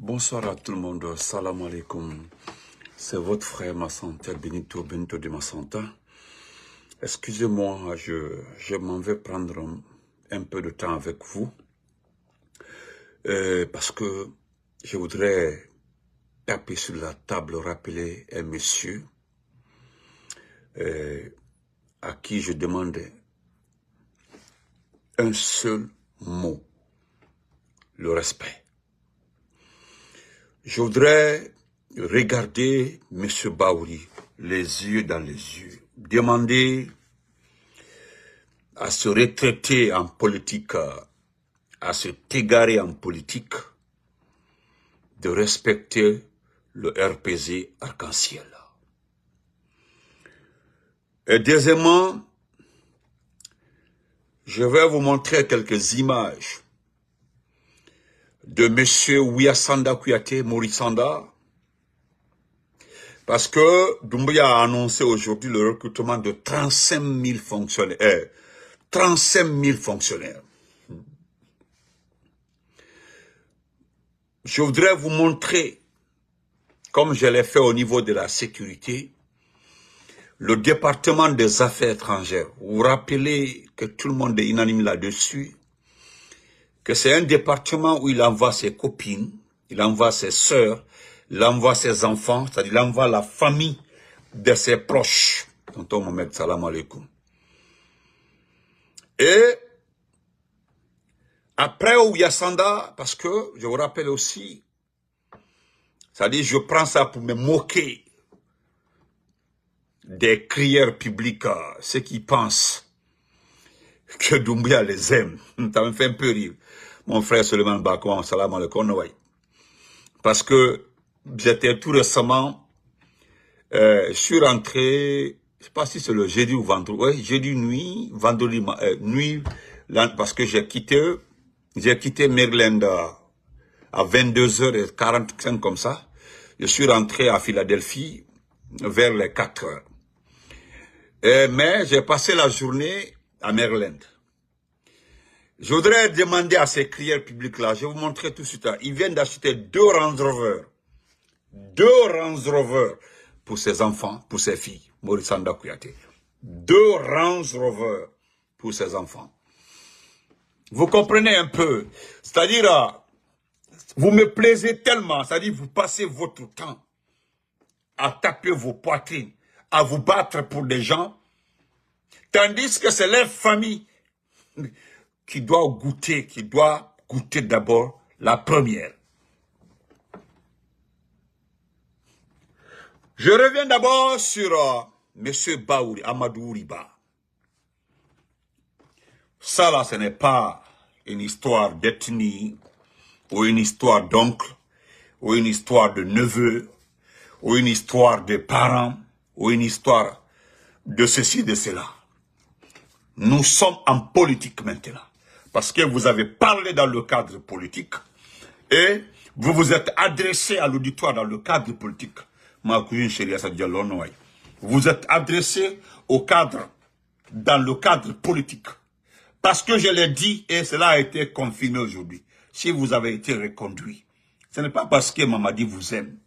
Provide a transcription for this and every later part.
Bonsoir à tout le monde, salam alaikum. C'est votre frère Massanta, Benito de Massanta. Excusez-moi, je m'en vais prendre un peu de temps avec vous. Parce que je voudrais taper sur la table, rappeler un monsieur à qui je demande un seul mot, le respect. Je voudrais regarder M. Baouri, les yeux dans les yeux, demander à se retraiter en politique, à se égarer en politique, de respecter le RPZ arc-en-ciel. Et deuxièmement, je vais vous montrer quelques images de M. Ouyassanda Kouyaté, Maurice Sanda, parce que Doumbouya a annoncé aujourd'hui le recrutement de 35 000 fonctionnaires. 35 000 fonctionnaires. Je voudrais vous montrer, comme je l'ai fait au niveau de la sécurité, le département des affaires étrangères. Vous vous rappelez que tout le monde est unanime là-dessus, que c'est un département où il envoie ses copines, il envoie ses sœurs, il envoie ses enfants, c'est-à-dire il envoie la famille de ses proches. Tonton Mohamed, salam alaikum. Et après Ouyassanda, parce que je vous rappelle aussi, c'est-à-dire je prends ça pour me moquer des crieurs publics, ceux qui pensent que Doumbouya les aime. Ça me fait un peu rire. Mon frère Suleiman Bakouan, salam alaikum. Parce que j'étais tout récemment, je suis rentré, je ne sais pas si c'est le jeudi ou vendredi, ouais, jeudi nuit, vendredi nuit, parce que j'ai quitté Maryland à 22h45 comme ça. Je suis rentré à Philadelphie vers les 4h. Mais j'ai passé la journée à Maryland. Je voudrais demander à ces crieurs publics-là, je vais vous montrer tout de suite, ils viennent d'acheter 2 Range Rover. 2 Range Rover pour ses enfants, pour ses filles, Maurice Sanda Kouyaté. 2 Range Rover pour ses enfants. Vous comprenez un peu, c'est-à-dire, vous me plaisez tellement, c'est-à-dire vous passez votre temps à taper vos poitrines, à vous battre pour des gens, tandis que c'est leur famille qui doit goûter d'abord la première. Je reviens d'abord sur M. Baouri, Amadou Riba. Ça là, ce n'est pas une histoire d'ethnie, ou une histoire d'oncle, ou une histoire de neveu, ou une histoire de parents, ou une histoire de ceci, de cela. Nous sommes en politique maintenant. Parce que vous avez parlé dans le cadre politique et vous vous êtes adressé à l'auditoire dans le cadre politique. Vous êtes adressé au cadre, dans le cadre politique. Parce que je l'ai dit et cela a été confirmé aujourd'hui. Si vous avez été reconduit, ce n'est pas parce que Mamadi vous aime.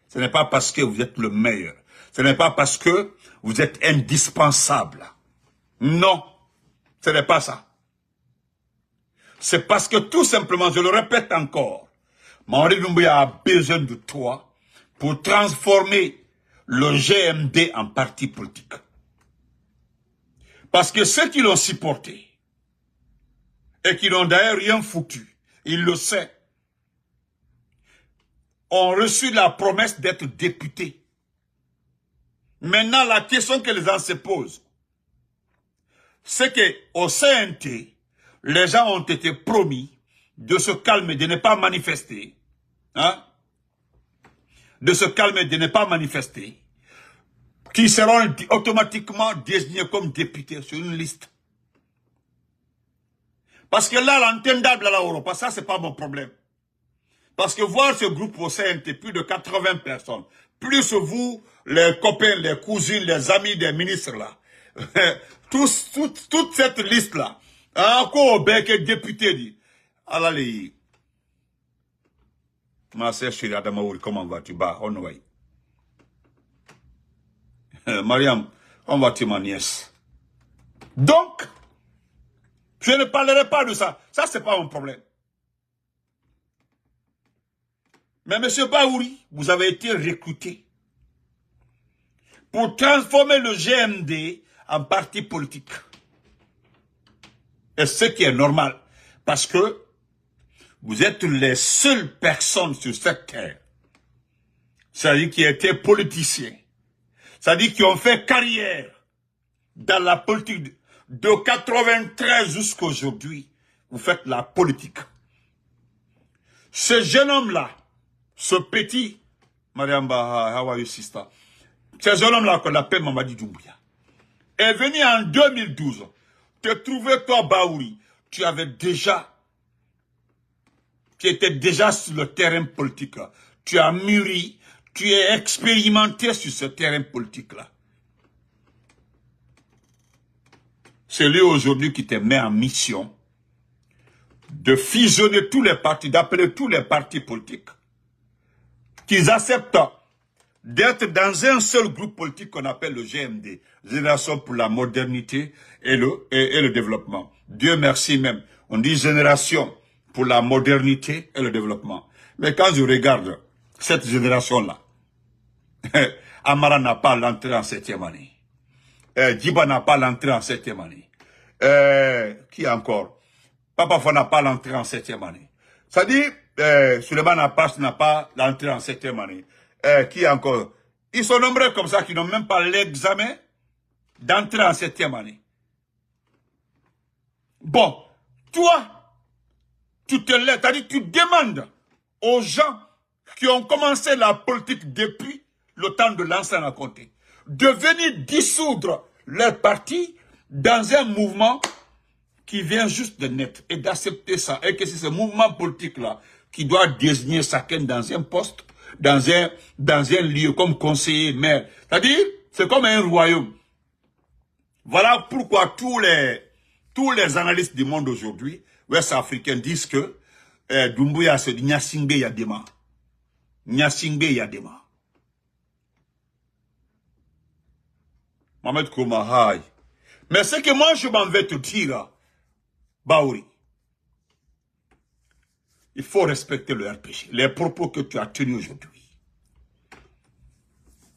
Ce n'est pas parce que vous êtes le meilleur. Ce n'est pas parce que vous êtes indispensable. Non, ce n'est pas ça. C'est parce que tout simplement, je le répète encore, Mamadi Doumbouya a besoin de toi pour transformer le GMD en parti politique. Parce que ceux qui l'ont supporté et qui n'ont d'ailleurs rien foutu, ils le savent, ont reçu la promesse d'être députés. Maintenant, la question que les gens se posent, c'est qu'au CNT, les gens ont été promis de se calmer, de ne pas manifester. Hein? De se calmer, de ne pas manifester. Qui seront automatiquement désignés comme députés sur une liste. Parce que là, l'entendable à l'Europe, ça, c'est pas mon problème. Parce que voir ce groupe au CNT, plus de 80 personnes, plus vous, les copains, les cousines, les amis des ministres là, toute cette liste-là, encore au bec député dit, allez, Ma sœur chérie Adamaouri, comment vas-tu? Bah, on va. Mariam, comment vas-tu, ma nièce? Donc, je ne parlerai pas de ça. Ça, c'est pas mon problème. Mais monsieur Baouri, vous avez été recruté pour transformer le GMD en parti politique. Et ce qui est normal, parce que vous êtes les seules personnes sur cette terre, c'est-à-dire qui étaient politiciens, c'est-à-dire qui ont fait carrière dans la politique de 93 jusqu'à aujourd'hui. Vous faites la politique. Ce jeune homme-là, ce petit, Mariam Baha, how are you, sister? Ce jeune homme-là qu'on appelle Mamadi Doumbouya est venu en 2012 te trouver, toi, Baouri. Tu étais déjà sur le terrain politique là. Tu as mûri, tu es expérimenté sur ce terrain politique là. C'est lui aujourd'hui qui te met en mission de fusionner tous les partis, d'appeler tous les partis politiques, qu'ils acceptent d'être dans un seul groupe politique qu'on appelle le GMD, Génération pour la modernité et le développement. Dieu merci même, on dit Génération pour la modernité et le développement. Mais quand je regarde cette génération-là, Amara n'a pas l'entrée en 7e année. Djiba n'a pas l'entrée en 7e année. Qui encore? Papa Fo n'a pas l'entrée en 7e année. Ça dit, Suleiman Abbas n'a pas l'entrée en 7e année. Qui encore? Ils sont nombreux comme ça qui n'ont même pas l'examen d'entrée en 7e année. Bon, toi, tu te lèves, c'est-à-dire tu demandes aux gens qui ont commencé la politique depuis le temps de l'ancien à compter de venir dissoudre leur parti dans un mouvement qui vient juste de naître et d'accepter ça. Et que c'est ce mouvement politique-là qui doit désigner chacun dans un poste, dans un lieu comme conseiller, maire. C'est-à-dire, c'est comme un royaume. Voilà pourquoi tous les analystes du monde aujourd'hui, ouest-africains, disent que Doumbouya se dit Nyasingbe Yadema. Nyasingbe Yadema. Mohamed Koumahaï. Mais ce que moi je m'en vais te dire, Baouri, il faut respecter le RPG. Les propos que tu as tenus aujourd'hui,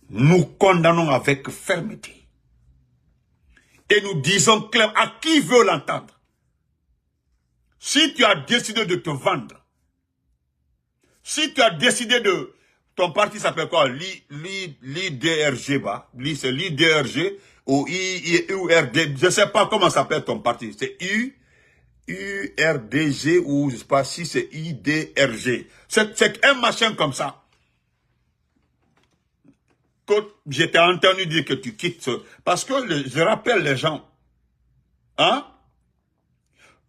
nous condamnons avec fermeté. Et nous disons clairement à qui veut l'entendre. Si tu as décidé de te vendre, si tu as décidé de... Ton parti s'appelle quoi? L'IDRG, c'est l'IDRG ou IURD. Je ne sais pas comment s'appelle ton parti. C'est URDG ou je ne sais pas si c'est IDRG. C'est un machin comme ça. Je t'ai entendu dire que tu quittes. Parce que je rappelle les gens. Hein?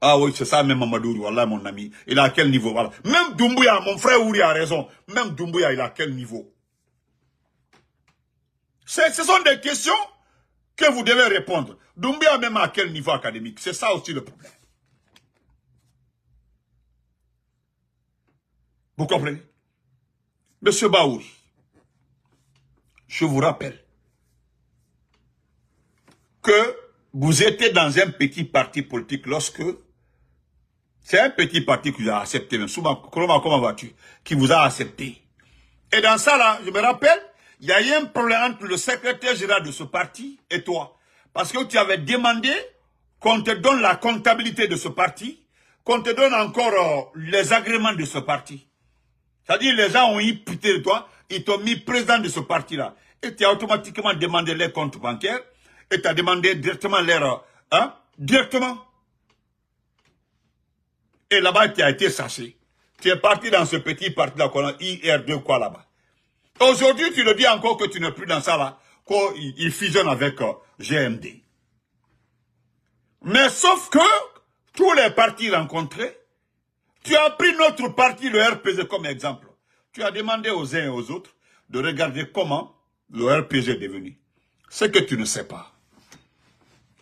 Ah oui, c'est ça même Mamadou, voilà mon ami. Il a à quel niveau? Voilà. Même Doumbouya, mon frère Ouri a raison. Même Doumbouya, il a à quel niveau? Ce sont des questions que vous devez répondre. Doumbouya même à quel niveau académique? C'est ça aussi le problème. Vous comprenez? Monsieur Baouri, je vous rappelle que vous étiez dans un petit parti politique lorsque c'est un petit parti qui vous a accepté, même souvent, comment vas-tu? Qui vous a accepté. Et dans ça là, je me rappelle, il y a eu un problème entre le secrétaire général de ce parti et toi. Parce que tu avais demandé qu'on te donne la comptabilité de ce parti, qu'on te donne encore les agréments de ce parti. C'est-à-dire les gens ont eu pitié de toi, ils t'ont mis président de ce parti-là. Et tu as automatiquement demandé les comptes bancaires, et tu as demandé directement leur... directement. Et là-bas, tu as été saché. Tu es parti dans ce petit parti-là, qu'on a IR2 quoi là-bas. Aujourd'hui, tu le dis encore que tu n'es plus dans ça là, qu'il fusionne avec GMD. Mais sauf que, tous les partis rencontrés, tu as pris notre parti, le RPG, comme exemple. Tu as demandé aux uns et aux autres de regarder comment le RPG est devenu. Ce que tu ne sais pas.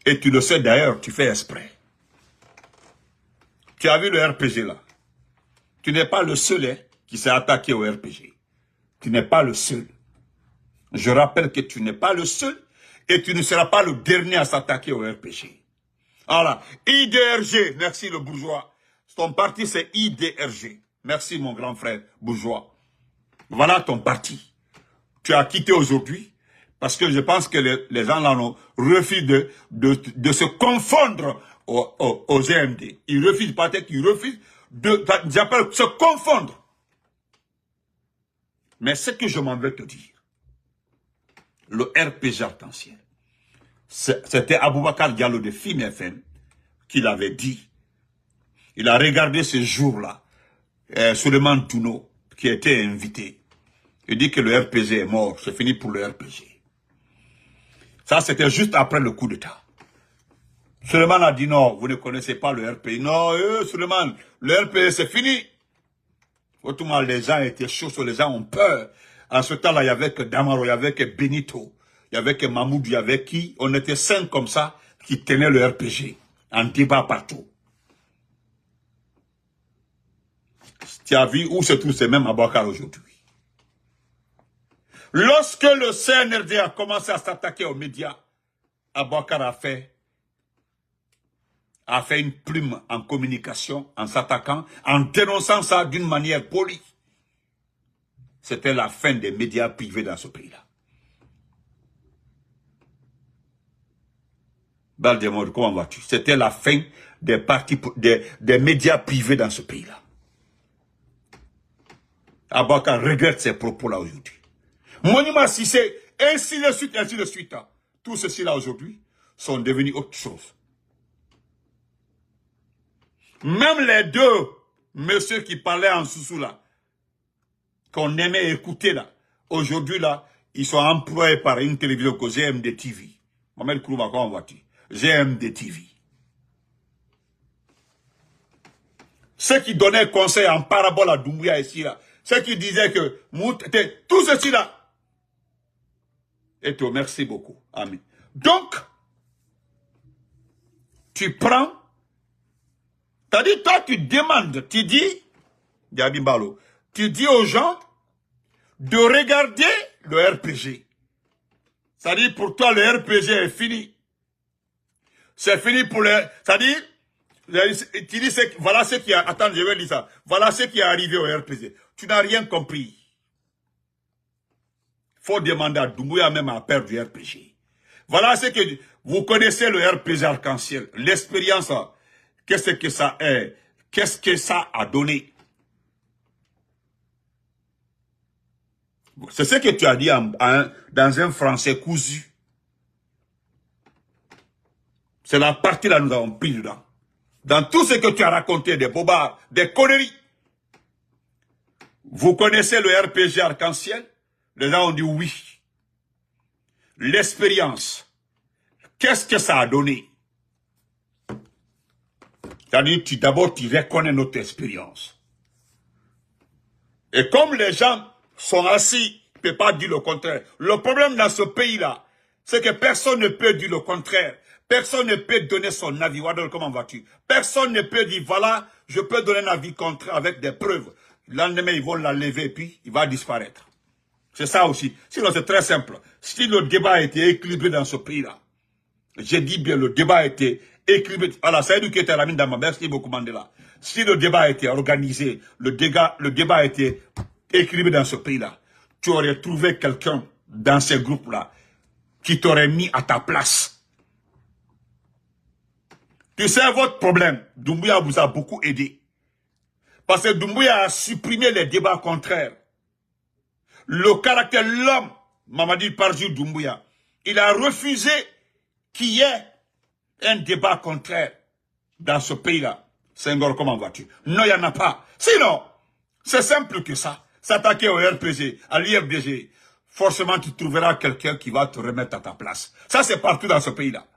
Et tu le sais d'ailleurs, tu fais exprès. Tu as vu le RPG là. Tu n'es pas le seul qui s'est attaqué au RPG. Tu n'es pas le seul. Je rappelle que tu n'es pas le seul et tu ne seras pas le dernier à s'attaquer au RPG. Voilà. IDRG, merci le bourgeois. Ton parti, c'est IDRG. Merci mon grand frère bourgeois. Voilà ton parti. Tu as quitté aujourd'hui parce que je pense que les gens là refusent de se confondre au GMD. Ils refusent, peut-être qu'ils refusent de se confondre. Mais ce que je m'en veux te dire, le RPG arc-en-ciel, c'était Aboubacar Diallo de Film FM qui l'avait dit. Il a regardé ce jour-là, Souleymane Douno, qui était invité. Il dit que le RPG est mort, c'est fini pour le RPG. Ça, c'était juste après le coup d'État. Souleymane a dit non, vous ne connaissez pas le RPG. Non, Souleymane, le RPG c'est fini. Autrement, les gens étaient chauds, les gens ont peur. En ce temps-là, il n'y avait que Damaro, il n'y avait que Benito, il n'y avait que Mahmoud, il y avait qui? On était 5 comme ça qui tenaient le RPG en débat partout. Tu as vu où se trouve ce même Aboubacar aujourd'hui? Lorsque le CNRD a commencé à s'attaquer aux médias, Aboubacar a fait une plume en communication, en s'attaquant, en dénonçant ça d'une manière polie. C'était la fin des médias privés dans ce pays-là. Baldemar, comment vas-tu? C'était la fin des partis, des médias privés dans ce pays-là. Aboubacar regrette ces propos-là aujourd'hui. Monument Cissé, ainsi de suite, ainsi de suite. Tout ceci-là aujourd'hui sont devenus autre chose. Même les deux messieurs qui parlaient en sous là, qu'on aimait écouter là, aujourd'hui là, ils sont employés par une télévision que GMD TV. Mohamed Kourouba, comment vois-tu? GMD TV. Ceux qui donnaient conseil en parabole à Doumbouya ici là, ceux qui disaient que tout ceci là. Et toi, merci beaucoup. Amen. Donc, tu prends, c'est-à-dire toi tu demandes, tu dis, Diaby Balo, tu dis aux gens de regarder le RPG. C'est-à-dire pour toi le RPG est fini. C'est fini pour le... C'est-à-dire, tu dis, voilà ce qui a... Attends, je vais lire ça. Voilà ce qui est arrivé au RPG. Tu n'as rien compris. Faut demander à Doumbouya même à perdre du RPG. Voilà ce que... Vous connaissez le RPG arc-en-ciel. L'expérience, qu'est-ce que ça est? Qu'est-ce que ça a donné? C'est ce que tu as dit dans un français cousu. C'est la partie là nous avons pris dedans. Dans tout ce que tu as raconté, des bobards, des conneries. Vous connaissez le RPG arc-en-ciel? Les gens ont dit oui. L'expérience. Qu'est-ce que ça a donné? C'est-à-dire, d'abord, tu reconnais notre expérience. Et comme les gens sont assis, ne peuvent pas dire le contraire. Le problème dans ce pays-là, c'est que personne ne peut dire le contraire. Personne ne peut donner son avis. Wadol, comment vas-tu? Personne ne peut dire, voilà, je peux donner un avis contraire avec des preuves. Le lendemain, ils vont la lever et puis il va disparaître. C'est ça aussi. Sinon, c'est très simple. Si le débat a été équilibré dans ce pays-là, j'ai dit bien, le débat a été équilibré. Voilà, ça a éduqué Teramine Dama. Merci beaucoup, Mandela. Si le débat a été organisé, le débat a été équilibré dans ce pays-là, tu aurais trouvé quelqu'un dans ces groupes-là qui t'aurait mis à ta place. Tu sais, votre problème, Doumbouya vous a beaucoup aidé. Parce que Doumbouya a supprimé les débats contraires. Le caractère, l'homme, Mamadi Parjou Doumbouya, il a refusé qu'il y ait un débat contraire dans ce pays-là. Senghor, comment vas-tu? Non, il n'y en a pas. Sinon, c'est simple que ça. S'attaquer au RPG, à l'IFDG, forcément tu trouveras quelqu'un qui va te remettre à ta place. Ça, c'est partout dans ce pays-là.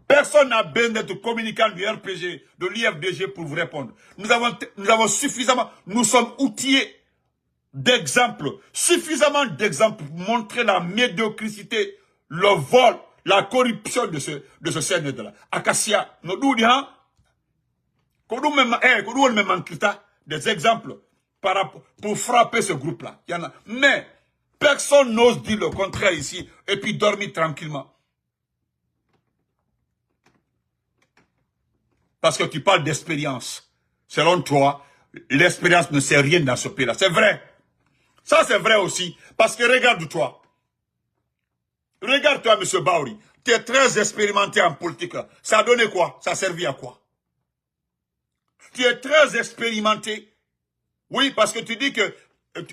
Personne n'a besoin d'être communicant du RPG, de l'IFDG pour vous répondre. Nous avons suffisamment, nous sommes outillés d'exemples, suffisamment d'exemples pour montrer la médiocrité, le vol, la corruption de ce CNRD-là. Acacia, nous disons, des exemples. pour frapper ce groupe-là. Il y en a. Mais personne n'ose dire le contraire ici et puis dormir tranquillement. Parce que tu parles d'expérience. Selon toi, l'expérience ne sert rien dans ce pays-là. C'est vrai. Ça, c'est vrai aussi. Parce que regarde-toi. Regarde-toi, M. Baouri. Tu es très expérimenté en politique. Ça a donné quoi? Ça a servi à quoi? Tu es très expérimenté. Oui, parce que tu dis que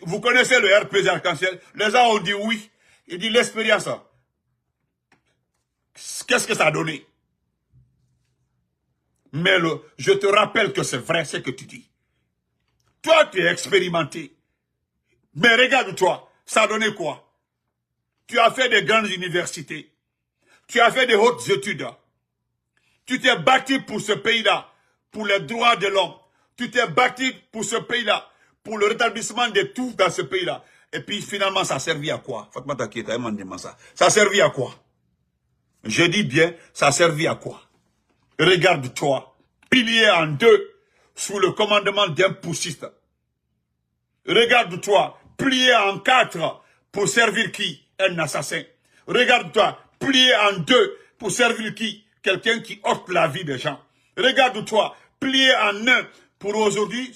vous connaissez le RPG arc-en-ciel. Les gens ont dit oui. Il dit l'expérience. Qu'est-ce que ça a donné? Mais je te rappelle que c'est vrai ce que tu dis. Toi, tu es expérimenté. Mais regarde-toi, ça a donné quoi? Tu as fait des grandes universités. Tu as fait des hautes études. Tu t'es battu pour ce pays-là, pour les droits de l'homme. Tu t'es battu pour ce pays-là, pour le rétablissement de tout dans ce pays-là. Et puis finalement, ça a servi à quoi? Fatma Taketa, ça. Ça a servi à quoi? Je dis bien, ça a servi à quoi? Regarde-toi, pilier en deux, sous le commandement d'un poussiste. Regarde-toi, plié en quatre, pour servir qui? Un assassin. Regarde-toi, plié en deux, pour servir qui? Quelqu'un qui ôte la vie des gens. Regarde-toi, plié en un, pour aujourd'hui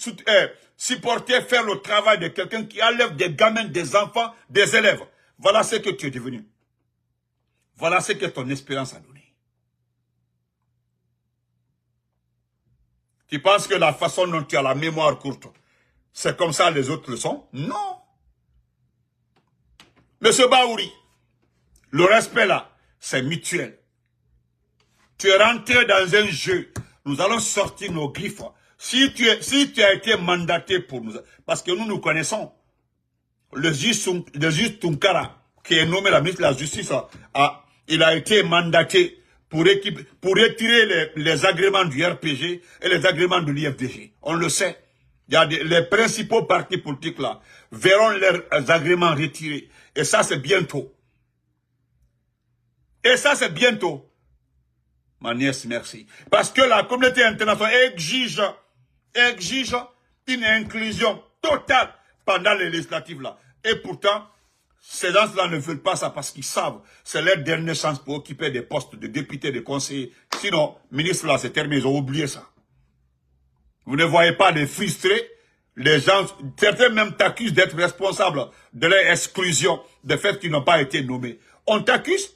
supporter, faire le travail de quelqu'un qui enlève des gamins, des enfants, des élèves. Voilà ce que tu es devenu. Voilà ce que ton expérience a donné. Tu penses que la façon dont tu as la mémoire courte, c'est comme ça les autres le sont? Non. Monsieur Baouri, le respect là, c'est mutuel. Tu es rentré dans un jeu. Nous allons sortir nos griffes. Si tu as été mandaté pour nous, parce que nous connaissons, le juge Tunkara, qui est nommé la ministre de la Justice, il a été mandaté pour retirer les agréments du RPG et les agréments de l'IFDG. On le sait. Il y a les principaux partis politiques là verront leurs agréments retirés. Et ça, c'est bientôt. Et ça, c'est bientôt. Ma nièce, merci. Parce que la communauté internationale exige une inclusion totale pendant les législatives là. Et pourtant, ces gens-là ne veulent pas ça parce qu'ils savent. C'est leur dernière chance pour occuper des postes de députés, de conseillers. Sinon, ministre là, c'est terminé, ils ont oublié ça. Vous ne voyez pas les frustrés. Les gens, certains même t'accusent d'être responsable de leur exclusion, de fait qu'ils n'ont pas été nommés. On t'accuse.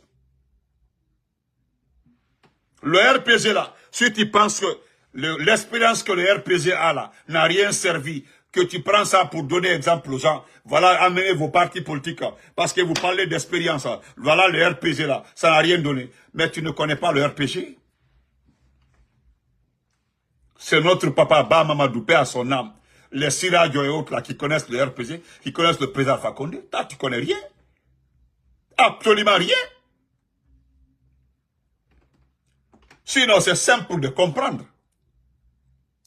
Le RPG là, si tu penses que l'expérience que le RPG a là n'a rien servi, que tu prends ça pour donner exemple aux gens, voilà, amenez vos partis politiques, parce que vous parlez d'expérience, voilà le RPG là, ça n'a rien donné. Mais tu ne connais pas le RPG. C'est notre papa Bamamadou, paix à son âme. Les Siradio et autres là qui connaissent le RPG, qui connaissent le président Alpha Condé. Toi, tu connais rien. Absolument rien. Sinon, c'est simple de comprendre.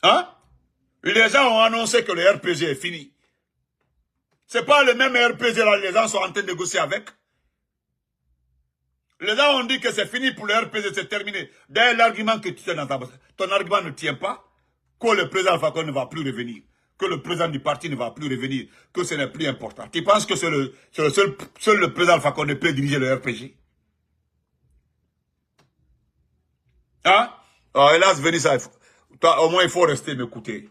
Hein? Les gens ont annoncé que le RPG est fini. C'est pas le même RPG là, les gens sont en train de négocier avec. Les gens ont dit que c'est fini pour le RPG, c'est terminé. D'ailleurs, l'argument que tu tiens dans ta base, ton argument ne tient pas. Que le président Alpha Condé ne va plus revenir. Que le président du parti ne va plus revenir. Que ce n'est plus important. Tu penses que c'est seul le président Alpha Condé peut diriger le RPG? Hein? Oh, hélas, Vénissa, toi, au moins, il faut rester m'écouter.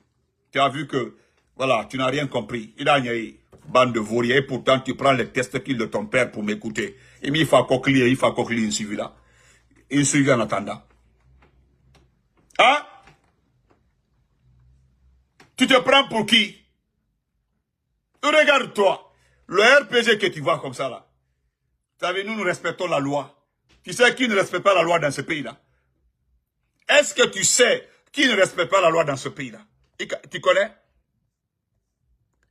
Tu as vu que, voilà, tu n'as rien compris. Il a une bande de vauriers, et pourtant, tu prends les testicules de ton père pour m'écouter. Il faut coquiller, une suivi là. Une suivi en attendant. Hein? Tu te prends pour qui? Regarde-toi. Le RPG que tu vois comme ça là. Vous savez, nous respectons la loi. Tu sais qui ne respecte pas la loi dans ce pays-là? Est-ce que tu sais qui ne respecte pas la loi dans ce pays-là? Tu connais?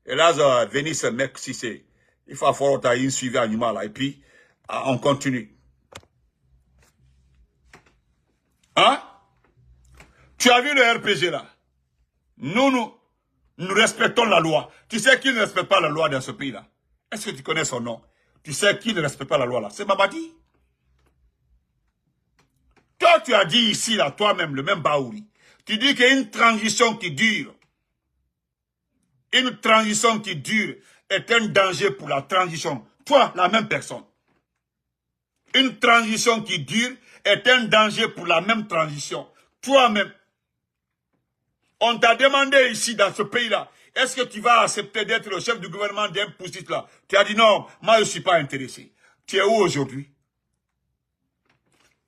Et là, venir ce mec, si c'est... Il faut avoir une suivi animal là. Et puis, on continue. Hein? Tu as vu le RPG là? Nous respectons la loi. Tu sais qui ne respecte pas la loi dans ce pays-là? Est-ce que tu connais son nom? Tu sais qui ne respecte pas la loi là? C'est Mamadi. Toi, tu as dit ici, là, toi-même, le même Baouri. Tu dis qu'il y a une transition qui dure. Une transition qui dure est un danger pour la transition. Toi, la même personne. Une transition qui dure est un danger pour la même transition. Toi-même. On t'a demandé ici, dans ce pays-là, est-ce que tu vas accepter d'être le chef du gouvernement d'un poussiste là? Tu as dit non, moi je ne suis pas intéressé. Tu es où aujourd'hui?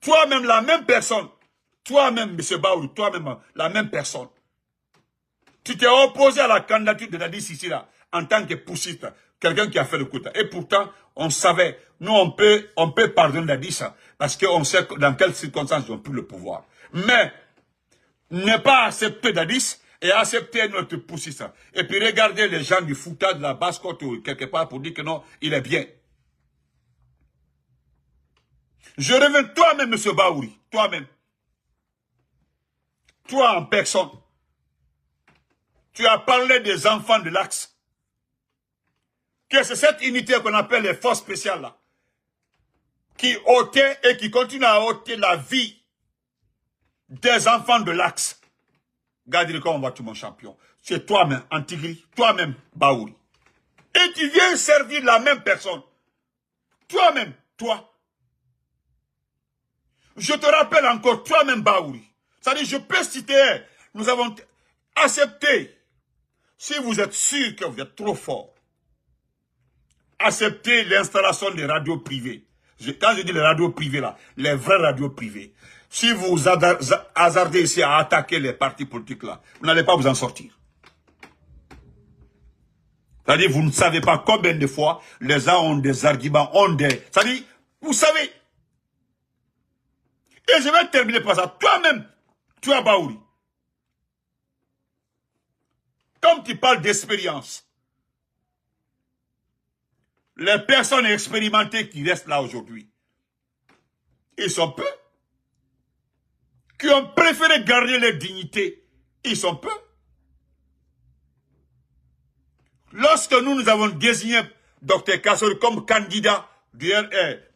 Toi-même, la même personne. Toi-même, M. Baouri, toi-même, la même personne. Tu t'es opposé à la candidature de Dadis ici là, en tant que poussiste, quelqu'un qui a fait le coup. Et pourtant, on savait, nous on peut pardonner Dadis, parce qu'on sait dans quelles circonstances ils ont pris le pouvoir. Mais, ne pas accepter Dadis et accepter notre poussiste. Et puis regarder les gens du Fouta, de la Basse-Côte ou quelque part pour dire que non, il est bien. Je reviens toi-même, M. Baouri, toi-même. Toi en personne. Tu as parlé des enfants de l'Axe. Que c'est cette unité qu'on appelle les forces spéciales là, qui ôtait et qui continue à ôter la vie des enfants de l'Axe. Regarde comment on voit tout mon champion. C'est toi-même, Antigri, toi-même, Baouri. Et tu viens servir la même personne. Toi-même, toi. Je te rappelle encore, toi-même, Baouri. C'est-à-dire, je peux citer, nous avons accepté. Si vous êtes sûr que vous êtes trop fort, acceptez l'installation des radios privées. Quand je dis les radios privées là, les vraies radios privées. Si vous hasardez ici à attaquer les partis politiques là, vous n'allez pas vous en sortir. C'est-à-dire, vous ne savez pas combien de fois les gens ont des arguments, c'est-à-dire, vous savez. Et je vais terminer par ça. Toi-même, tu as Baouri. Comme tu parles d'expérience, les personnes expérimentées qui restent là aujourd'hui, ils sont peu. Qui ont préféré garder leur dignité, ils sont peu. Lorsque nous avons désigné Dr Kassori comme candidat du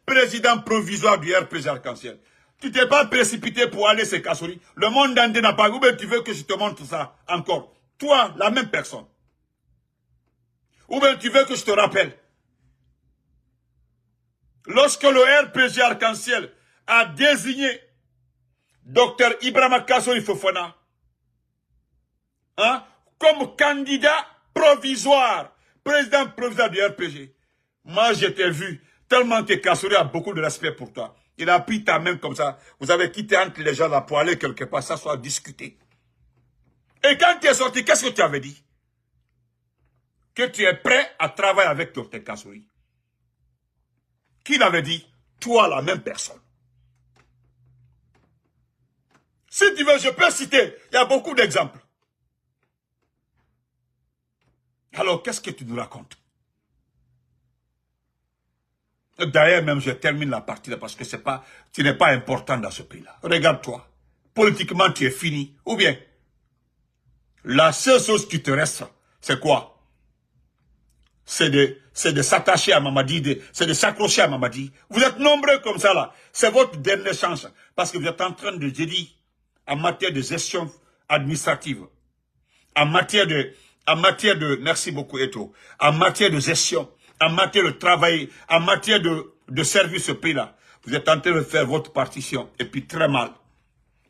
président provisoire du RPG Arc-en-Ciel, tu t'es pas précipité pour aller chez Kassori. Le monde entier n'a pas. Ou bien tu veux que je te montre ça encore. Toi, la même personne. Ou bien tu veux que je te rappelle. Lorsque le RPG Arc-en-Ciel a désigné Dr Ibrahima Kassori Fofana comme candidat provisoire, président provisoire du RPG. Moi, je t'ai vu, tellement que Kassori a beaucoup de respect pour toi. Il a pris ta main comme ça. Vous avez quitté entre les gens là pour aller quelque part, ça soit discuté. Et quand tu es sorti, qu'est-ce que tu avais dit? Que tu es prêt à travailler avec Dr Kassori. Qui l'avait dit? Toi, la même personne. Si tu veux, je peux citer, il y a beaucoup d'exemples. Alors, qu'est-ce que tu nous racontes? D'ailleurs, même, je termine la partie là parce que tu n'es pas important dans ce pays-là. Regarde-toi. Politiquement, tu es fini. Ou bien, la seule chose qui te reste, c'est quoi? C'est de s'attacher à Mamadi, c'est de s'accrocher à Mamadi. Vous êtes nombreux comme ça là. C'est votre dernière chance. Parce que vous êtes en train de dire, en matière de gestion administrative, en matière de, merci beaucoup Eto, en matière de gestion, en matière de travail, en matière de service au pays là, vous êtes en train de faire votre partition, et puis très mal.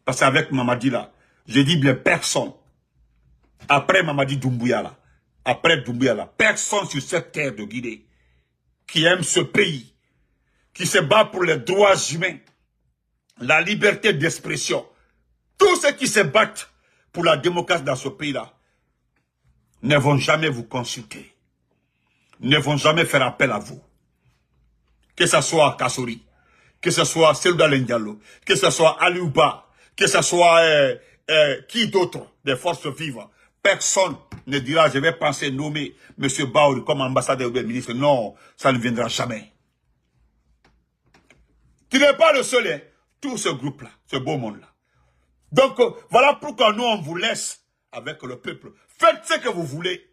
Parce qu'avec Mamadi là, je dis bien personne, après Mamadi Doumbouya là, après Doumbouya là, personne sur cette terre de Guinée qui aime ce pays, qui se bat pour les droits humains, la liberté d'expression, tous ceux qui se battent pour la démocratie dans ce pays-là, ne vont jamais vous consulter, ne vont jamais faire appel à vous. Que ce soit Kassori, que ce soit Selouda Diallo, que ce soit Aliouba, que ce soit qui d'autre des forces vives, personne ne dira je vais penser nommer M. Baouri comme ambassadeur ou ministre. Non, ça ne viendra jamais. Tu n'es pas le seul, hein, tout ce groupe-là, ce beau monde-là. Donc, voilà pourquoi nous, on vous laisse avec le peuple. Faites ce que vous voulez.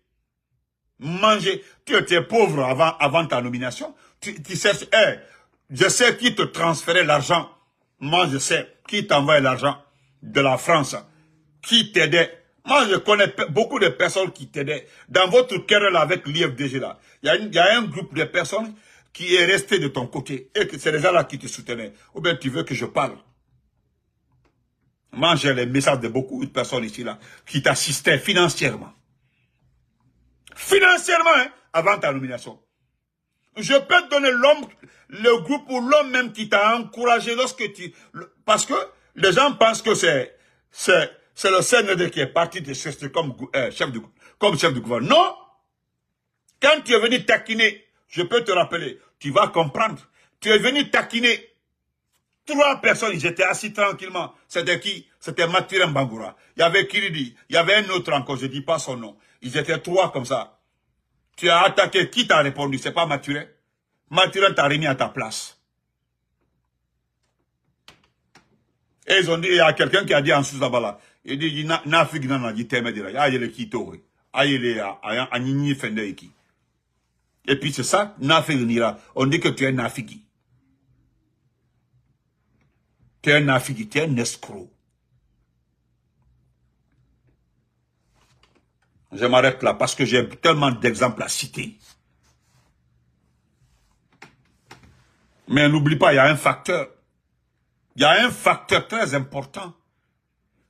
Mangez. Tu étais pauvre avant ta nomination. Tu sais, je sais qui te transférait l'argent. Moi, je sais qui t'envoyait l'argent de la France. Qui t'aidait. Moi, je connais beaucoup de personnes qui t'aidaient. Dans votre querelle avec l'IFDG, là, il y a un groupe de personnes qui est resté de ton côté. Et que c'est les gens-là qui te soutenaient. Ou bien tu veux que je parle. Moi, j'ai les messages de beaucoup de personnes ici, là, qui t'assistaient financièrement. Financièrement, hein, avant ta nomination. Je peux te donner l'homme, le groupe ou l'homme même qui t'a encouragé lorsque tu... Parce que les gens pensent que c'est le CND qui est parti de chercher comme chef de gouvernement. Non! Quand tu es venu taquiner, je peux te rappeler, tu vas comprendre. Tu es venu taquiner 3 personnes, ils étaient assis tranquillement. C'était qui? C'était Mathurin Bangoura. Il y avait Kiridi, il y avait un autre encore, je ne dis pas son nom. Ils étaient 3 comme ça. Tu as attaqué, qui t'a répondu? C'est pas Mathurin. Mathurin t'a remis à ta place. Et ils ont dit, il y a quelqu'un qui a dit en sous là-bas, il dit, Nafig nana dit temedira, ya yele kito, a yele a nini fende iki. Et puis c'est ça, Nafig nira, on dit que tu es Nafigi. Tu es un Nafigi, tu es un escroc. Je m'arrête là parce que j'ai tellement d'exemples à citer. Mais n'oublie pas, il y a un facteur. Il y a un facteur très important.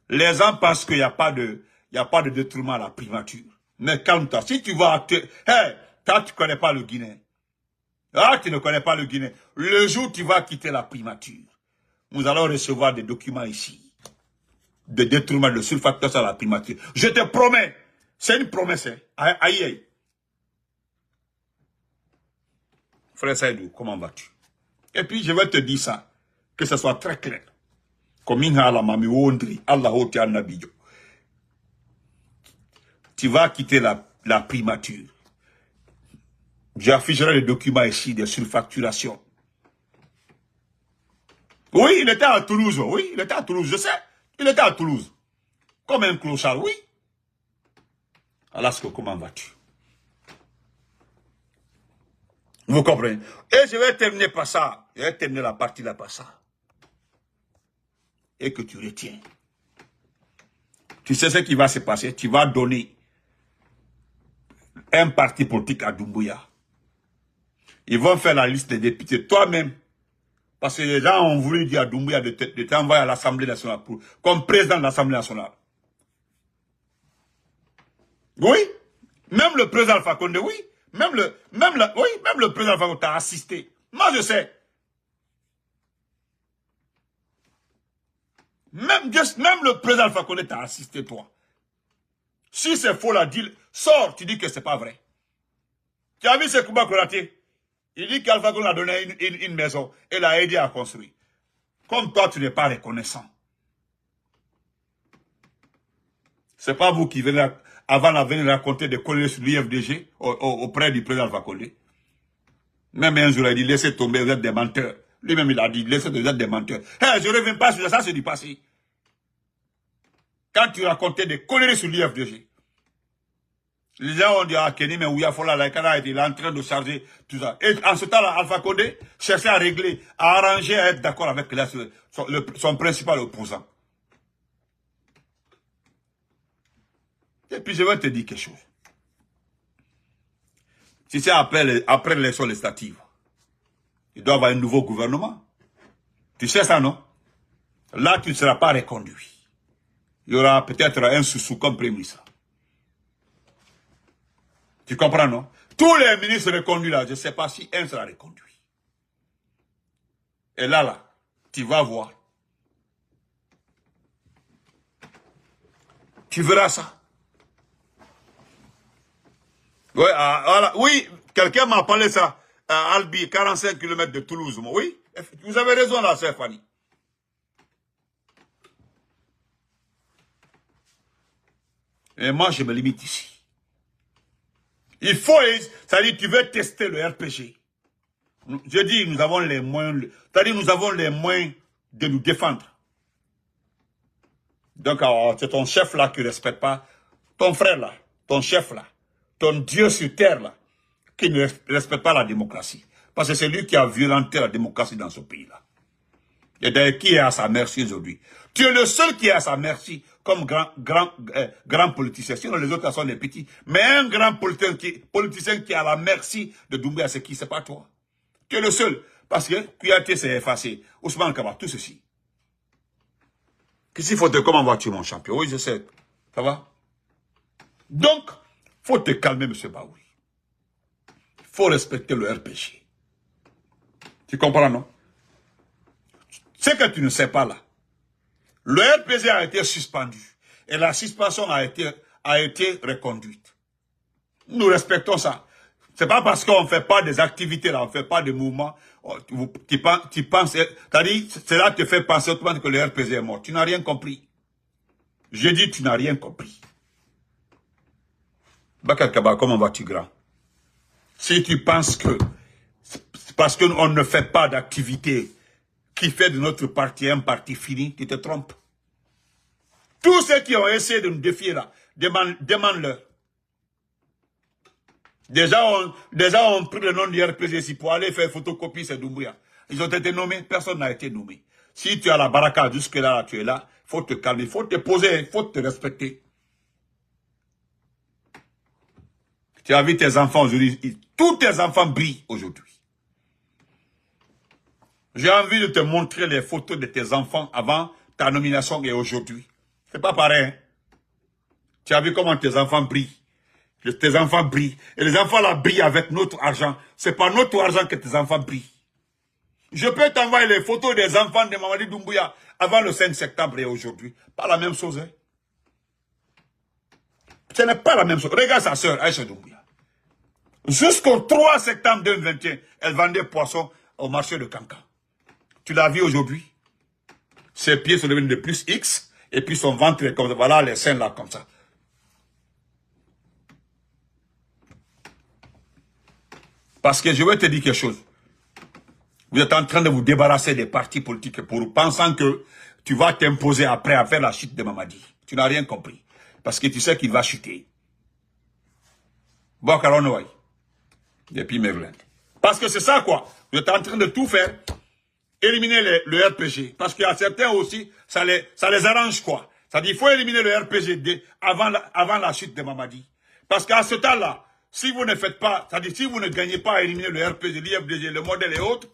Les gens pensent qu'il n'y a pas de détriment à la primature. Mais calme-toi. Si tu vas... Hey, toi, tu ne connais pas le Guinée. Ah, tu ne connais pas le Guinée. Le jour où tu vas quitter la primature, nous allons recevoir des documents ici. De détriment, de surfacteur à la primature. Je te promets. C'est une promesse. Hein. Aïe, aïe. Frère Saïdou, comment vas-tu? Et puis, je vais te dire ça. Que ce soit très clair. Comme tu vas quitter la primature. J'afficherai les documents ici de surfacturation. Oui, il était à Toulouse. Oui, il était à Toulouse, je sais. Il était à Toulouse. Comme un clochard, oui. Alaska, comment vas-tu? Vous comprenez? Et je vais terminer par ça. Je vais terminer la partie là par ça. Et que tu retiens. Tu sais ce qui va se passer? Tu vas donner un parti politique à Doumbouya. Ils vont faire la liste des députés toi-même. Parce que les gens ont voulu dire à Doumbouya de t'envoyer à l'Assemblée nationale comme président de l'Assemblée nationale. Oui. Même le président Alpha Condé, oui. Même le président Alpha Condé t'a assisté. Moi, je sais. Même le président Alpha Condé t'a assisté, toi. Si c'est faux, la deal, sors, tu dis que c'est pas vrai. Tu as vu ce Kouba Konaté? Il dit qu'Alpha Condé a donné une maison et l'a aidé à construire. Comme toi, tu n'es pas reconnaissant. C'est pas vous qui venez, avant de venir raconter des conneries sur l'IFDG auprès du président Alpha Condé. Même un jour, il a dit, laissez tomber, vous êtes des menteurs. Lui-même, il a dit, laissez tomber, vous êtes des menteurs. Hey, je ne reviens pas sur ça, c'est du passé. Quand tu racontais des conneries sur l'IFDG, les gens ont dit, ah, Kenny, mais Ouya Fola, il est en train de charger tout ça. Et en ce temps-là, Alpha Condé cherchait à régler, à arranger, à être d'accord avec son principal opposant. Et puis je vais te dire quelque chose. Si c'est après l'élection législative, il doit y avoir un nouveau gouvernement. Tu sais ça, non? Là, tu ne seras pas reconduit. Il y aura peut-être un sous comme premier ministre. Tu comprends, non? Tous les ministres reconduits là, je ne sais pas si un sera reconduit. Et là, tu vas voir. Tu verras ça. Oui, voilà. Oui, quelqu'un m'a parlé ça. À Albi, 45 km de Toulouse. Oui, vous avez raison là, sœur Fanny. Et moi, je me limite ici. Il faut, c'est-à-dire, tu veux tester le RPG. Je dis, nous avons les moyens, c'est-à-dire, nous avons les moyens de nous défendre. Donc, c'est ton chef là qui ne respecte pas, ton frère là, ton chef là, ton Dieu sur terre là, qui ne respecte pas la démocratie. Parce que c'est lui qui a violenté la démocratie dans ce pays-là. Et d'ailleurs, qui est à sa merci aujourd'hui? Tu es le seul qui est à sa merci comme grand politicien. Sinon, les autres sont les petits. Mais un grand politicien qui est à la merci de Doumbouya, c'est qui? C'est pas toi. Tu es le seul. Parce que Kouyaté s'est effacé. Ousmane Kaba, tout ceci. Qu'est-ce qu'il faut te... Comment vas-tu, mon champion? Oui, je sais. Ça va? Donc, faut te calmer, M. Baouri. Il faut respecter le RPG. Tu comprends, non? Ce que tu ne sais pas là, le RPG a été suspendu et la suspension a été reconduite. Nous respectons ça. C'est pas parce qu'on ne fait pas des activités là, on ne fait pas de mouvements, tu penses, c'est-à-dire, cela te fait penser autrement que le RPG est mort. Tu n'as rien compris. Je dis, tu n'as rien compris. Bakar Kaba, comment vas-tu, grand? Si tu penses que, parce qu'on ne fait pas d'activité qui fait de notre parti un parti fini, tu te trompes. Tous ceux qui ont essayé de nous défier là, demande-leur. Déjà, on pris le nom du RPG ici pour aller faire photocopie, c'est Doumbouya. Ils ont été nommés, personne n'a été nommé. Si tu as la baraka jusque-là, tu es là, il faut te calmer, il faut te poser, il faut te respecter. Tu as vu tes enfants aujourd'hui, tous tes enfants brillent aujourd'hui. J'ai envie de te montrer les photos de tes enfants avant ta nomination et aujourd'hui. C'est pas pareil. Hein? Tu as vu comment tes enfants brillent. Tes enfants brillent. Et les enfants là brillent avec notre argent. C'est pas notre argent que tes enfants brillent. Je peux t'envoyer les photos des enfants de Mamadi Doumbouya avant le 5 septembre et aujourd'hui. Pas la même chose. Hein? Ce n'est pas la même chose. Regarde sa sœur, Aïcha Doumbouya. Jusqu'au 3 septembre 2021, elle vendait poissons au marché de Kankan. Tu l'as vu aujourd'hui? Ses pieds sont devenus de plus X, et puis son ventre est comme ça. Voilà les seins là, comme ça. Parce que je vais te dire quelque chose. Vous êtes en train de vous débarrasser des partis politiques pour pensant que tu vas t'imposer après à faire la chute de Mamadi. Tu n'as rien compris. Parce que tu sais qu'il va chuter. Bon, Karonouaï. Depuis Mevlin. Parce que c'est ça, quoi. Vous êtes en train de tout faire. Éliminer le RPG. Parce qu'il y a certains aussi, ça les arrange, quoi. Ça dit, il faut éliminer le RPG avant la chute de Mamadi. Parce qu'à ce temps-là, si vous ne faites pas, c'est-à-dire si vous ne gagnez pas à éliminer le RPG, l'IFDG, le modèle et autres,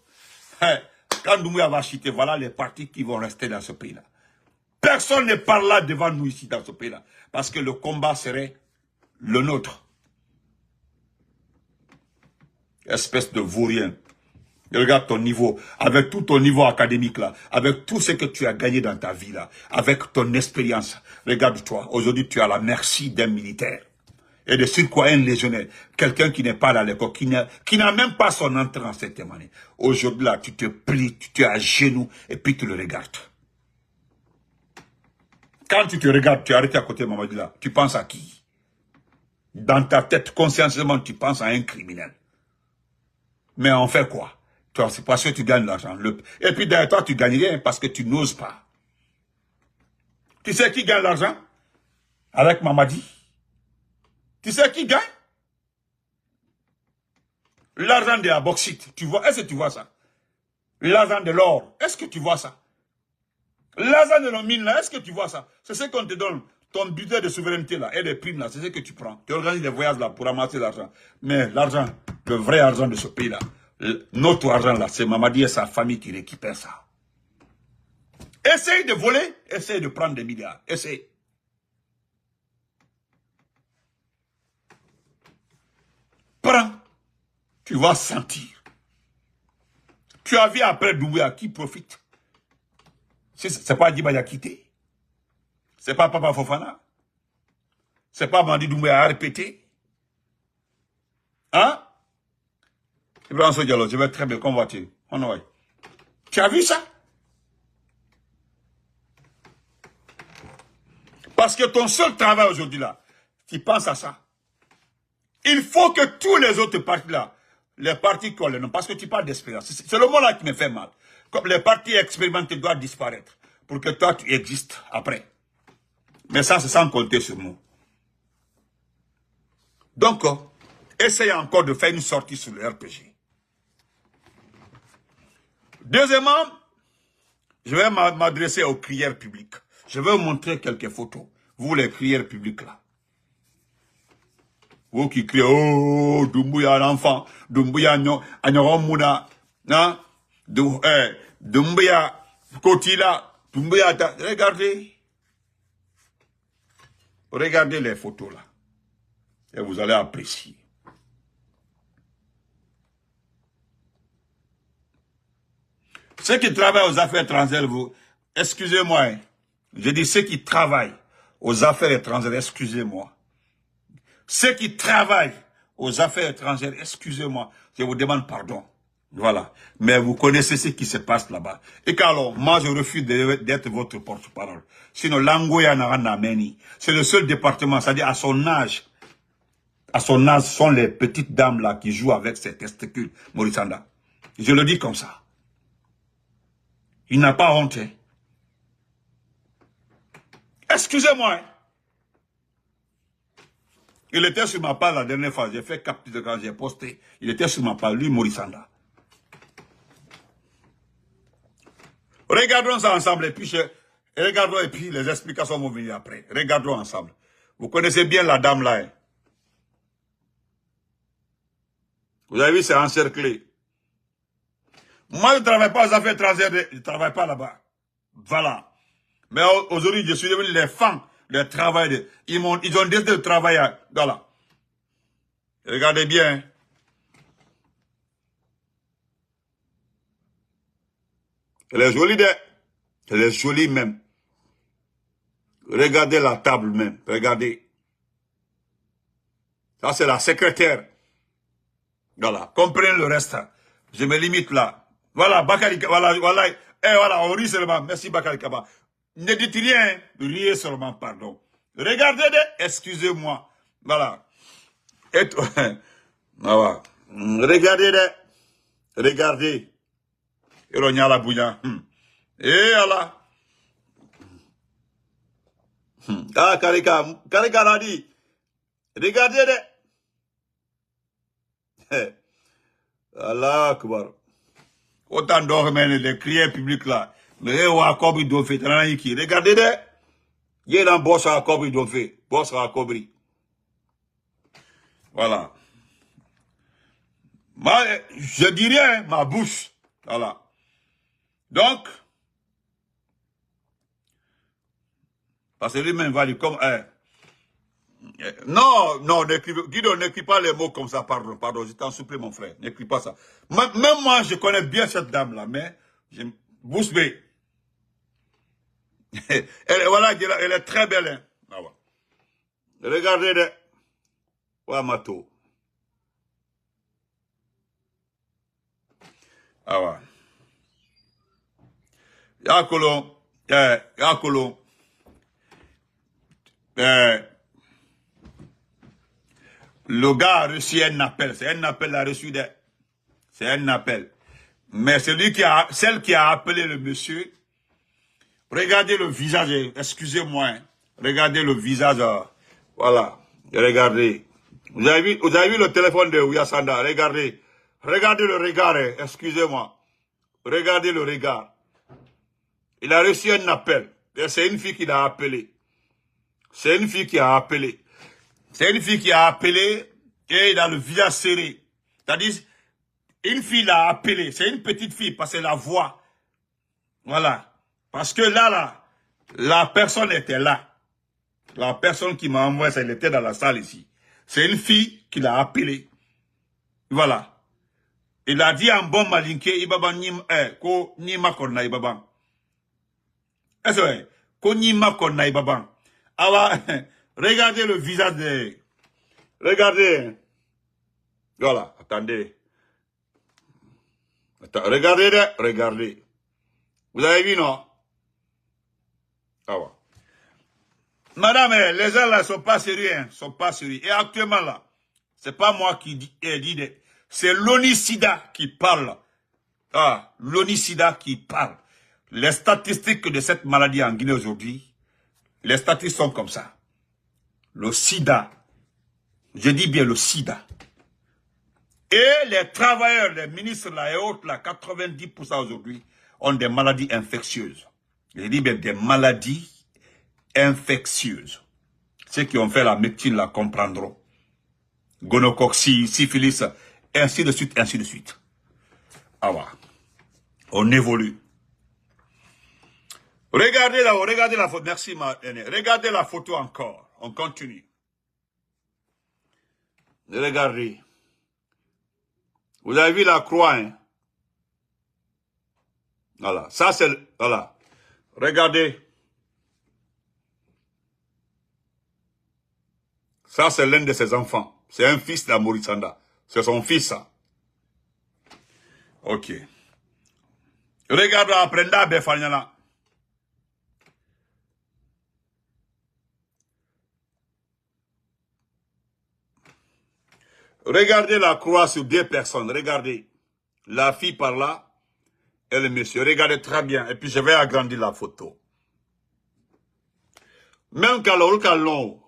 quand Doumbouya va chuter, voilà les partis qui vont rester dans ce pays-là. Personne ne parle là devant nous ici dans ce pays-là. Parce que le combat serait le nôtre. Espèce de vaurien. Regarde ton niveau, avec tout ton niveau académique là, avec tout ce que tu as gagné dans ta vie là, avec ton expérience. Regarde-toi, aujourd'hui tu as la merci d'un militaire. Et de surcroît un légionnaire, quelqu'un qui n'est pas à l'école, qui n'a même pas son entrée en cette année. Aujourd'hui là, tu te plies, tu es à genoux et puis tu le regardes. Quand tu te regardes, tu es arrêté à côté de Mamadi là, tu penses à qui? Dans ta tête, consciencieusement, tu penses à un criminel. Mais on fait quoi? Toi, c'est parce que tu gagnes l'argent. Et puis derrière toi, tu gagnes rien parce que tu n'oses pas. Tu sais qui gagne l'argent? Avec Mamadi. Tu sais qui gagne? L'argent de la bauxite. Tu vois, est-ce que tu vois ça? L'argent de l'or. Est-ce que tu vois ça? L'argent de nos mines là, est-ce que tu vois ça? C'est ce qu'on te donne. Ton budget de souveraineté là et des primes là, c'est ce que tu prends. Tu organises des voyages là pour ramasser l'argent. Mais l'argent, le vrai argent de ce pays là, notre argent là, c'est Mamadi et sa famille qui récupèrent ça. Essaye de voler, essaye de prendre des milliards. Essaye. Prends. Tu vas sentir. Tu as vu après Doumbouya qui profite. C'est pas Djiba Yakité. C'est pas Papa Fofana. C'est pas Mandi Doumbouya à répéter. Hein? Ibrahim Sodialo, je vais très bien convoiter. Tu as vu ça? Parce que ton seul travail aujourd'hui là, tu penses à ça. Il faut que tous les autres partis là, les partis collent, non, parce que tu parles d'expérience. C'est le mot là qui me fait mal. Comme les partis expérimentés doivent disparaître pour que toi tu existes après. Mais ça, c'est sans compter sur nous. Donc, essaye encore de faire une sortie sur le RPG. Deuxièmement, je vais m'adresser aux prières publiques. Je vais vous montrer quelques photos. Vous, les crieurs publics là. Vous qui criez, oh, Doumbouya l'enfant, Doumbouya Agnoron hein? Doumbouya Kotila, Doumbouya, regardez. Regardez les photos là. Et vous allez apprécier. Ceux qui travaillent aux affaires étrangères, vous, excusez-moi, hein. Je dis ceux qui travaillent aux affaires étrangères, excusez-moi. Ceux qui travaillent aux affaires étrangères, excusez-moi, je vous demande pardon. Voilà. Mais vous connaissez ce qui se passe là-bas. Et qu'alors, moi je refuse d'être votre porte-parole. Sinon, l'Angoya Naranameni, c'est le seul département, c'est-à-dire à son âge, sont les petites dames là qui jouent avec ses testicules, Maurice Sanda. Je le dis comme ça. Il n'a pas honte. Hein. Excusez-moi. Hein. Il était sur ma page la dernière fois. J'ai fait capture quand j'ai posté. Il était sur ma page, lui, Maurice Sanda. Regardons ça ensemble regardons et puis les explications vont venir après. Regardons ensemble. Vous connaissez bien la dame là. Hein. Vous avez vu, c'est encerclé. Moi, je ne travaille pas aux affaires étrangères, je ne travaille pas là-bas. Voilà. Mais aujourd'hui, je suis devenu les femmes, les travailleurs. Ils ont décidé de travailler. Voilà. Regardez bien. Elle est jolie, elle est jolie même. Regardez la table même. Regardez. Ça, c'est la secrétaire. Voilà. Comprenez le reste. Je me limite là. Voilà, Bakari, voilà. Voilà, on rit seulement. Merci, Bakari Kaba. Ne dites rien, riez seulement, pardon. Regardez, excusez-moi. Voilà. Et voilà. Regardez. Et on y a la bouillon. Et voilà. Ah, Karika l'a dit. Regardez. Allah Akbar. Autant dormir les crières publics là. Mais Wakobi doit faire. Regardez, il y a un boss à Wakobi doit faire. Boss à Wakobi. Voilà. Je dirais ma bouche. Voilà. Donc, parce que lui-même va dire comme. Non, Guido, n'écris pas les mots comme ça, pardon, je t'en supplie, mon frère, n'écris pas ça. Même moi, je connais bien cette dame-là, mais, Bouche B. Voilà, elle est très belle, hein. Ah ouais. Regardez, ouais, Mato. Ah ouais. Yakolo, le gars a reçu un appel. C'est un appel, il a reçu c'est un appel. Mais celle qui a appelé le monsieur, regardez le visage, excusez-moi, hein, regardez le visage, voilà, regardez. Vous avez vu le téléphone de Ouyasanda, regardez le regard, hein, excusez-moi. Regardez le regard. Il a reçu un appel. C'est une fille qui l'a appelé. C'est une fille qui a appelé. C'est une fille qui a appelé et il a le visage serré. C'est-à-dire, une fille l'a appelé. C'est une petite fille parce que la voix. Voilà. Parce que là, la personne était là. La personne qui m'a envoyé ça, elle était dans la salle ici. C'est une fille qui l'a appelé. Voilà. Il a dit en bon malinké, Ibaba ko nima konna Ibaba. Est-ce que ko nima konna Ibaba. Alors, regardez le visage de... Regardez. Voilà, attendez. Regardez. Vous avez vu, non? Ah ouais. Madame, les gens là sont pas sérieux, hein, sont pas sérieux. Et actuellement là, c'est pas moi qui dit, c'est l'ONISIDA qui parle. Ah, l'ONISIDA qui parle. Les statistiques de cette maladie en Guinée aujourd'hui, les statistiques sont comme ça. Le sida, je dis bien le sida. Et les travailleurs, les ministres là et autres là, 90% aujourd'hui, ont des maladies infectieuses. Je dis bien des maladies infectieuses. Ceux qui ont fait la médecine la comprendront. Gonocoxie, syphilis, ainsi de suite, ainsi de suite. Ah ouais. On évolue. Regardez là-haut, regardez la photo. Merci, ma aînée. Regardez la photo encore. On continue. Regardez. Vous avez vu la croix, hein? Voilà. Ça, c'est... Voilà. Regardez. Ça, c'est l'un de ses enfants. C'est un fils d'Amori Sanda. C'est son fils, ça. Ok. Regardez, apprendez à Befanyana. Regardez la croix sur 2 personnes. Regardez. La fille par là et le monsieur. Regardez très bien. Et puis je vais agrandir la photo. Même Kalon,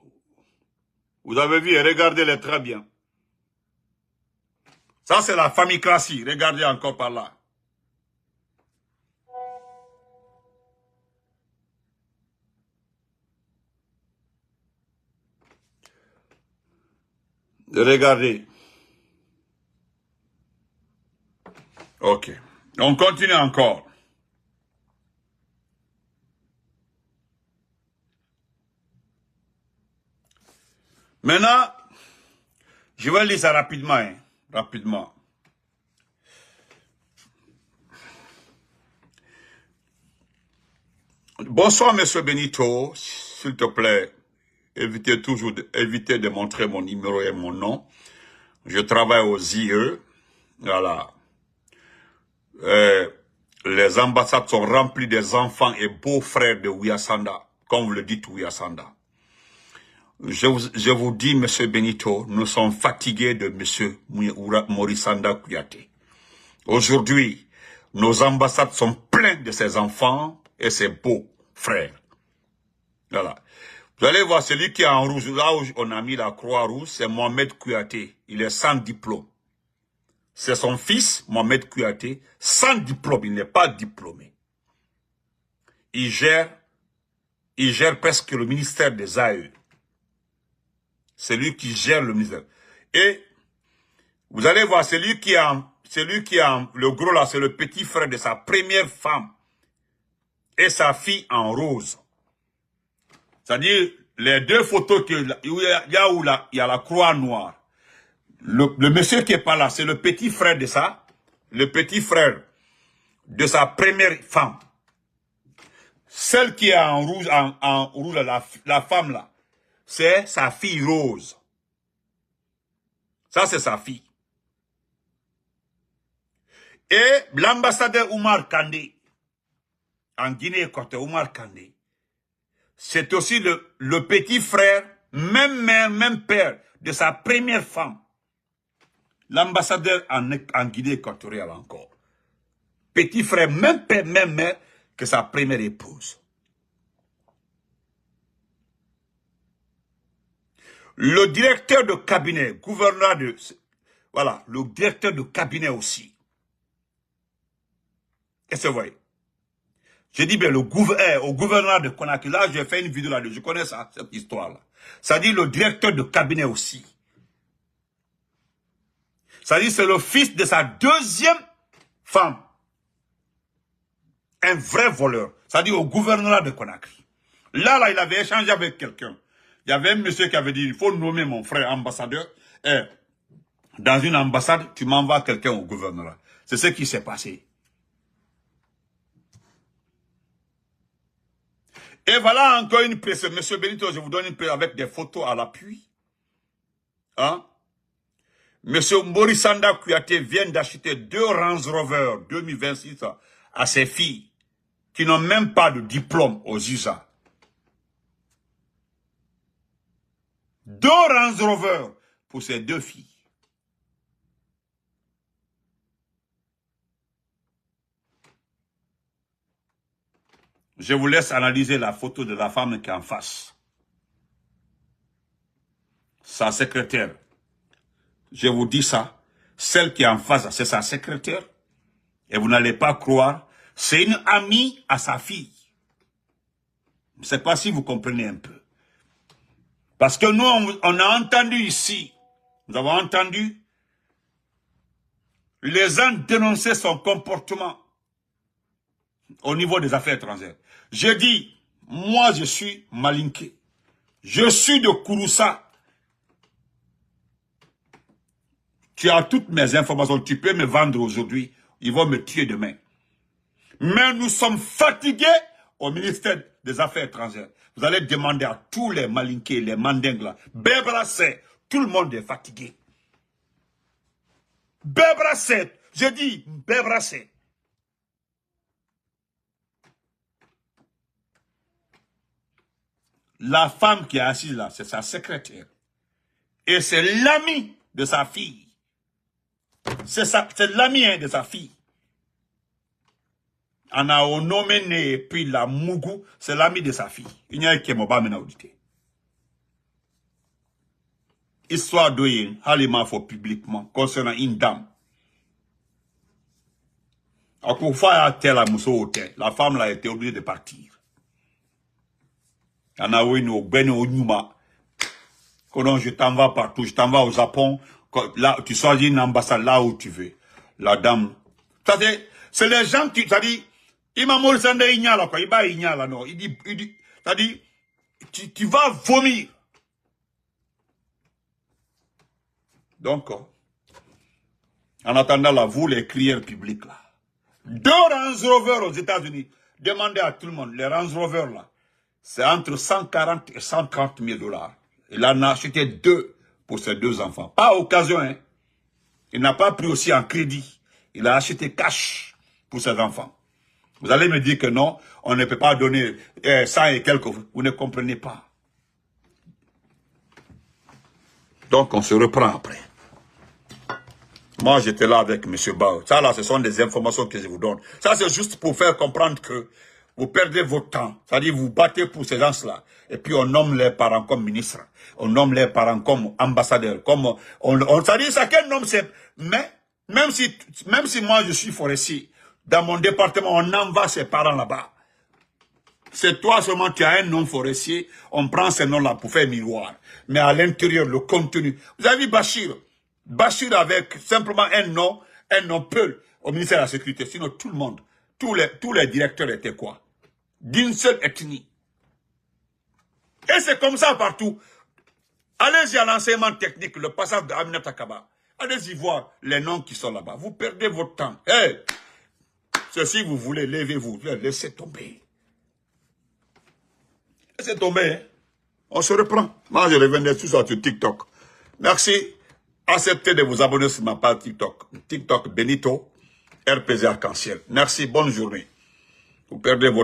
vous avez vu, regardez-les très bien. Ça, c'est la famille Klassi. Regardez encore par là. Regardez. Ok. On continue encore. Maintenant, je vais lire ça rapidement. Hein, rapidement. Bonsoir, monsieur Benito. S'il te plaît, évitez de montrer mon numéro et mon nom. Je travaille aux IE. Voilà. Les ambassades sont remplies des enfants et beaux-frères de Ouyassanda, comme vous le dites, Ouyassanda. Je vous dis, monsieur Benito, nous sommes fatigués de monsieur Morisanda Kouyaté. Aujourd'hui, nos ambassades sont pleines de ses enfants et ses beaux-frères. Voilà. Vous allez voir, celui qui est en rouge, là où on a mis la croix rouge, c'est Mohamed Kouyaté. Il est sans diplôme. C'est son fils, Mohamed Kouyaté, sans diplôme. Il n'est pas diplômé. Il gère presque le ministère des AE. C'est lui qui gère le ministère. Et vous allez voir, celui qui a le gros là, c'est le petit frère de sa première femme. Et sa fille en rose. C'est-à-dire, les 2 photos il y a la croix noire. Le monsieur qui est pas là, c'est le petit frère de sa première femme. Celle qui est en rouge, la femme là, c'est sa fille Rose. Ça, c'est sa fille. Et l'ambassadeur Oumar Kandé, en Guinée-Équatoriale, Oumar Kandé, c'est aussi le petit frère, même mère, même père, de sa première femme. L'ambassadeur en Guinée-Équatoriale encore. Petit frère, même père, même mère que sa première épouse. Le directeur de cabinet, gouverneur de... Voilà, le directeur de cabinet aussi. Qu'est-ce que vous voyez? Je dis bien au gouverneur de Conakry. Là, j'ai fait une vidéo là-dessus. Je connais ça, cette histoire-là. Ça dit le directeur de cabinet aussi. Ça dit c'est le fils de sa deuxième femme. Un vrai voleur. Ça dit au gouverneur de Conakry. Là, il avait échangé avec quelqu'un. Il y avait un monsieur qui avait dit, il faut nommer mon frère ambassadeur. Et dans une ambassade, tu m'envoies quelqu'un au gouverneur. C'est ce qui s'est passé. Et voilà encore une presse. Monsieur Benito, je vous donne une presse avec des photos à l'appui. Hein? Monsieur Morisanda Kouyaté vient d'acheter 2 Range Rover 2026 à ses filles qui n'ont même pas de diplôme aux USA. 2 Range Rover pour ces 2 filles. Je vous laisse analyser la photo de la femme qui est en face. Sa secrétaire. Je vous dis ça. Celle qui est en face, c'est sa secrétaire. Et vous n'allez pas croire, c'est une amie à sa fille. Je ne sais pas si vous comprenez un peu. Parce que nous, on a entendu ici, nous avons entendu les gens dénoncer son comportement au niveau des affaires étrangères. Je dis, moi je suis malinqué. Je suis de Kouroussa. Tu as toutes mes informations, tu peux me vendre aujourd'hui, ils vont me tuer demain. Mais nous sommes fatigués au ministère des Affaires étrangères. Vous allez demander à tous les malinqués, les mandingues là, Bébrassé, tout le monde est fatigué. Bébrassé, je dis Bébrassé. La femme qui est assise là, c'est sa secrétaire. Et c'est l'ami de sa fille. C'est l'ami de sa fille. On a nommé et puis la Mougou, c'est l'ami de sa fille. Il n'y a que Moba maintenant audité. Histoire d'Oyen, Halima faut publiquement, concernant une dame. À la femme là a été obligée de partir. On a eu au Ben au Numa. Quand je t'en vais partout, je t'en vais au Japon. Là, tu choisis une ambassade là où tu veux. La dame. C'est les gens qui, c'est-à-dire, il m'a dit, il dit, c'est-à-dire, tu vas vomir. Donc, en attendant là, vous les crieurs publics là, 2 Range Rover aux États-Unis, demandez à tout le monde, les Range Rover là, c'est entre 140 et 130 000 $. Il en a acheté 2 pour ses 2 enfants. Pas à occasion, hein. Il n'a pas pris aussi en crédit. Il a acheté cash pour ses enfants. Vous allez me dire que non, on ne peut pas donner 100 et quelques. Vous ne comprenez pas. Donc on se reprend après. Moi j'étais là avec M. Bao. Ça là, ce sont des informations que je vous donne. Ça c'est juste pour faire comprendre que vous perdez votre temps. C'est-à-dire vous battez pour ces gens-là. Et puis on nomme les parents comme ministres. On nomme les parents comme ambassadeurs. C'est-à-dire chacun nomme ses... Mais même si moi je suis forestier, dans mon département, on envoie ses parents là-bas. C'est toi seulement, tu as un nom forestier, on prend ces noms-là pour faire miroir. Mais à l'intérieur, le contenu. Vous avez vu Bachir? Bachir avec simplement un nom Peul au ministère de la Sécurité. Sinon, tout le monde, tous les directeurs étaient quoi? D'une seule ethnie. Et c'est comme ça partout. Allez-y à l'enseignement technique, le passage d'Amina Takaba. Allez-y voir les noms qui sont là-bas. Vous perdez votre temps. Hey, si vous voulez, levez-vous. Laissez tomber. Laissez tomber. Hein? On se reprend. Moi, je reviendrai tout ça sur TikTok. Merci. Acceptez de vous abonner sur ma page TikTok. TikTok Benito, RPG Arc-en-Ciel. Merci. Bonne journée. Vous perdez votre